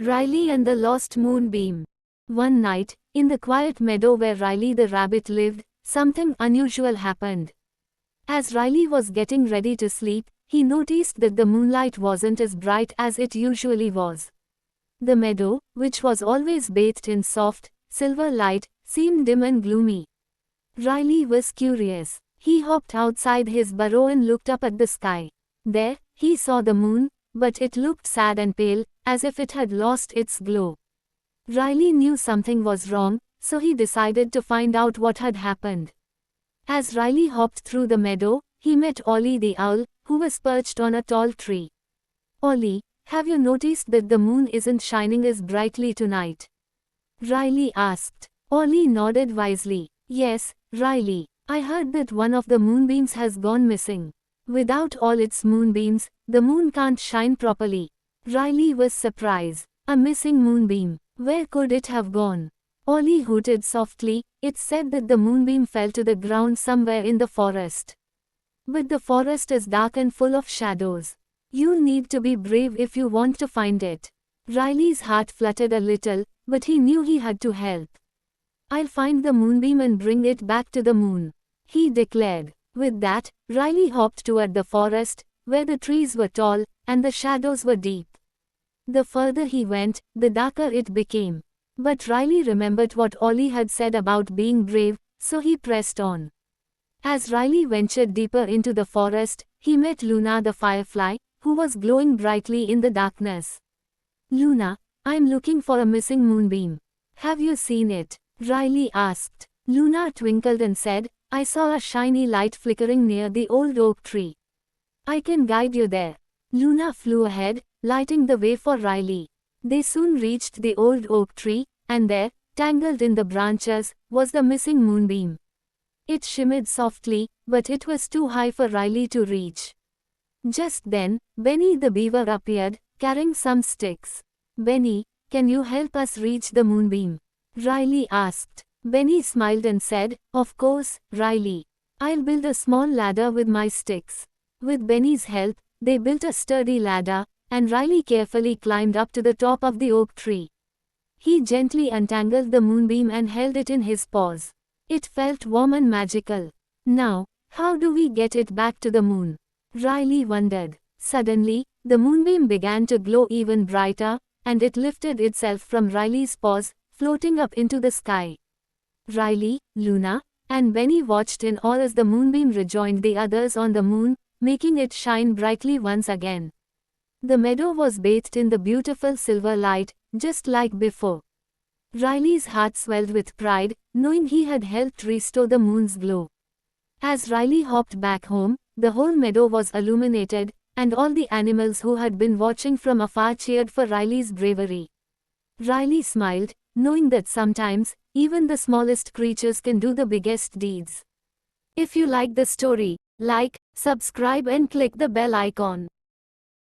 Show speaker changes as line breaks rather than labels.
Riley and the Lost Moonbeam. One night, in the quiet meadow where Riley the rabbit lived, something unusual happened. As Riley was getting ready to sleep, he noticed that the moonlight wasn't as bright as it usually was. The meadow, which was always bathed in soft, silver light, seemed dim and gloomy. Riley was curious. He hopped outside his burrow and looked up at the sky. There, he saw the moon, but it looked sad and pale, as if it had lost its glow. Riley knew something was wrong, so he decided to find out what had happened. As Riley hopped through the meadow, he met Ollie the owl, who was perched on a tall tree. "Ollie, have you noticed that the moon isn't shining as brightly tonight?" Riley asked. Ollie nodded wisely. "Yes, Riley, I heard that one of the moonbeams has gone missing. Without all its moonbeams, the moon can't shine properly." Riley was surprised. A missing moonbeam. Where could it have gone? Ollie hooted softly. It's said that the moonbeam fell to the ground somewhere in the forest. But the forest is dark and full of shadows. You'll need to be brave if you want to find it. Riley's heart fluttered a little, but he knew he had to help. "I'll find the moonbeam and bring it back to the moon," he declared. With that, Riley hopped toward the forest, where the trees were tall, and the shadows were deep. The further he went, the darker it became. But Riley remembered what Ollie had said about being brave, so he pressed on. As Riley ventured deeper into the forest, he met Luna the firefly, who was glowing brightly in the darkness. "Luna, I'm looking for a missing moonbeam. Have you seen it?" Riley asked. Luna twinkled and said, "I saw a shiny light flickering near the old oak tree. I can guide you there." Luna flew ahead, lighting the way for Riley. They soon reached the old oak tree, and there, tangled in the branches, was the missing moonbeam. It shimmered softly, but it was too high for Riley to reach. Just then, Benny the beaver appeared, carrying some sticks. "Benny, can you help us reach the moonbeam?" Riley asked. Benny smiled and said, "Of course, Riley. I'll build a small ladder with my sticks." With Benny's help, they built a sturdy ladder, and Riley carefully climbed up to the top of the oak tree. He gently untangled the moonbeam and held it in his paws. It felt warm and magical. "Now, how do we get it back to the moon?" Riley wondered. Suddenly, the moonbeam began to glow even brighter, and it lifted itself from Riley's paws, floating up into the sky. Riley, Luna, and Benny watched in awe as the moonbeam rejoined the others on the moon, making it shine brightly once again. The meadow was bathed in the beautiful silver light, just like before. Riley's heart swelled with pride, knowing he had helped restore the moon's glow. As Riley hopped back home, the whole meadow was illuminated, and all the animals who had been watching from afar cheered for Riley's bravery. Riley smiled, knowing that sometimes, even the smallest creatures can do the biggest deeds. If you like the story, like, subscribe and click the bell icon.